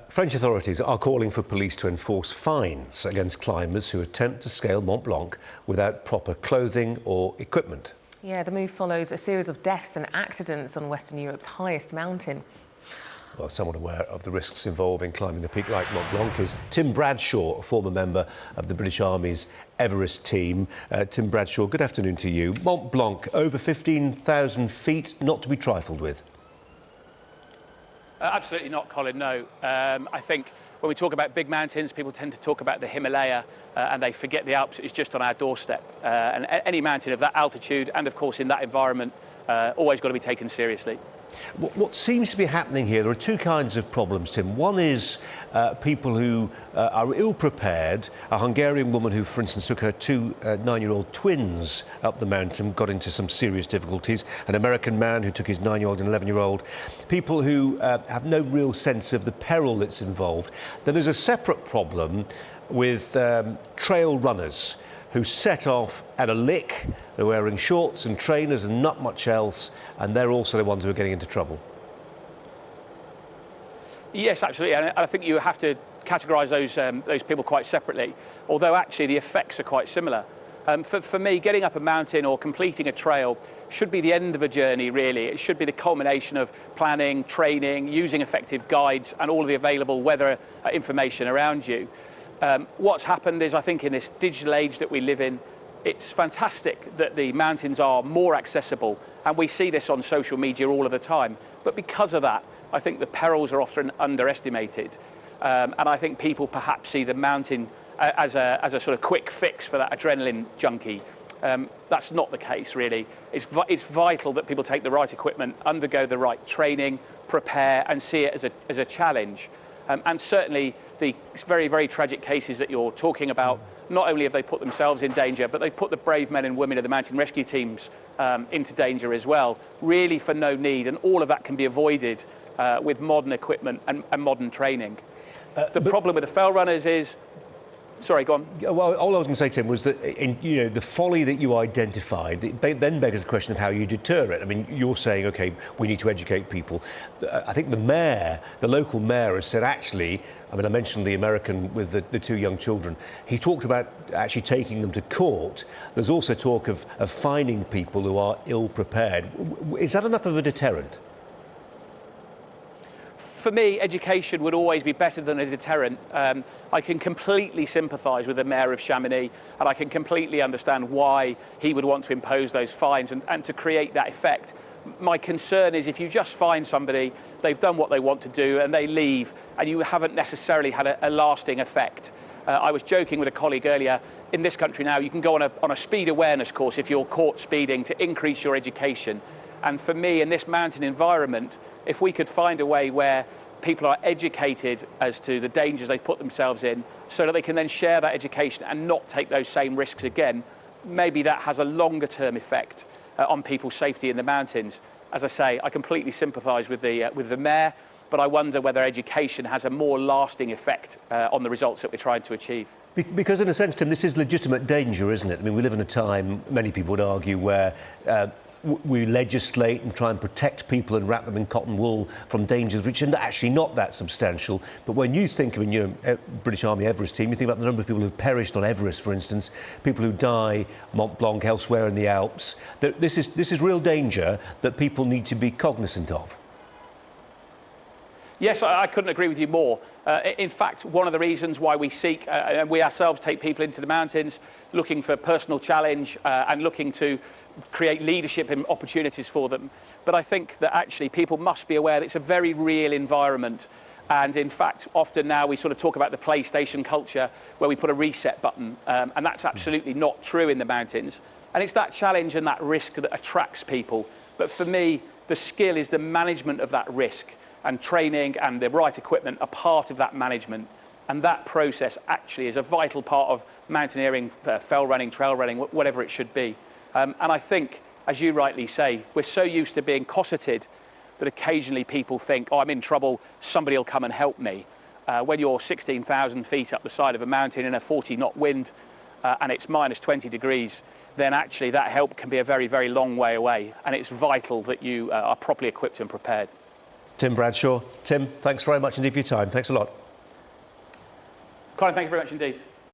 French authorities are calling for police to enforce fines against climbers who attempt to scale Mont Blanc without proper clothing or equipment. Yeah, the move follows a series of deaths and accidents on Western Europe's highest mountain. Well, someone aware of the risks involved in climbing the peak like Mont Blanc is Tim Bradshaw, a former member of the British Army's Everest team. Tim Bradshaw, good afternoon to you. Mont Blanc, over 15,000 feet, not to be trifled with. Absolutely not, Colin, no. I think when we talk about big mountains, people tend to talk about the Himalaya and they forget the Alps is just on our doorstep. And any mountain of that altitude and, of course, in that environment, always got to be taken seriously. What seems to be happening here, there are two kinds of problems, Tim. One is people who are ill-prepared. A Hungarian woman who, for instance, took her two 9-year-old twins up the mountain, got into some serious difficulties. An American man who took his 9-year-old and 11-year-old. People who have no real sense of the peril that's involved. Then there's a separate problem with trail runners who set off at a lick. They're wearing shorts and trainers and not much else, and they're also the ones who are getting into trouble. Yes, absolutely, and I think you have to categorise those people quite separately, although actually the effects are quite similar. For me, getting up a mountain or completing a trail should be the end of a journey, really. It should be the culmination of planning, training, using effective guides and all of the available weather information around you. What's happened is, I think, in this digital age that we live in, it's fantastic that the mountains are more accessible, and we see this on social media all of the time. But because of that, I think the perils are often underestimated. And I think people perhaps see the mountain as a sort of quick fix for that adrenaline junkie. That's not the case, really. It's vital that people take the right equipment, undergo the right training, prepare, and see it as a challenge. And certainly the very, very tragic cases that you're talking about, not only have they put themselves in danger, but they've put the brave men and women of the mountain rescue teams into danger as well, really for no need. And all of that can be avoided with modern equipment and modern training. The problem with the fell runners is... Sorry, go on. Well, all I was going to say, Tim, was that the folly that you identified, it then begs the question of how you deter it. I mean, you're saying, OK, we need to educate people. I think the local mayor has said, actually, I mean, I mentioned the American with the two young children. He talked about actually taking them to court. There's also talk of fining people who are ill-prepared. Is that enough of a deterrent? For me, education would always be better than a deterrent. I can completely sympathise with the Mayor of Chamonix, and I can completely understand why he would want to impose those fines and to create that effect. My concern is if you just fine somebody, they've done what they want to do and they leave, and you haven't necessarily had a lasting effect. I was joking with a colleague earlier, in this country now, you can go on a speed awareness course if you're caught speeding to increase your education. And for me, in this mountain environment, if we could find a way where people are educated as to the dangers they've put themselves in so that they can then share that education and not take those same risks again, maybe that has a longer term effect on people's safety in the mountains. As I say, I completely sympathise with the mayor, but I wonder whether education has a more lasting effect on the results that we're trying to achieve. Because in a sense, Tim, this is legitimate danger, isn't it? I mean, we live in a time, many people would argue, where we legislate and try and protect people and wrap them in cotton wool from dangers which are actually not that substantial. But when you think of in your British Army Everest team, you think about the number of people who've perished on Everest, for instance, people who die Mont Blanc, elsewhere in the Alps. This is real danger that people need to be cognizant of. Yes, I couldn't agree with you more. In fact, one of the reasons why we seek, and we ourselves take people into the mountains, looking for personal challenge and looking to create leadership and opportunities for them. But I think that actually people must be aware that it's a very real environment. And in fact, often now we sort of talk about the PlayStation culture where we put a reset button, and that's absolutely not true in the mountains. And it's that challenge and that risk that attracts people. But for me, the skill is the management of that risk. And training and the right equipment are part of that management. And that process actually is a vital part of mountaineering, fell running, trail running, whatever it should be. And I think, as you rightly say, we're so used to being cosseted that occasionally people think, oh, I'm in trouble, somebody will come and help me. When you're 16,000 feet up the side of a mountain in a 40-knot wind and it's minus 20 degrees, then actually that help can be a very, very long way away. And it's vital that you are properly equipped and prepared. Tim Bradshaw. Tim, thanks very much indeed for your time. Thanks a lot. Colin, thank you very much indeed.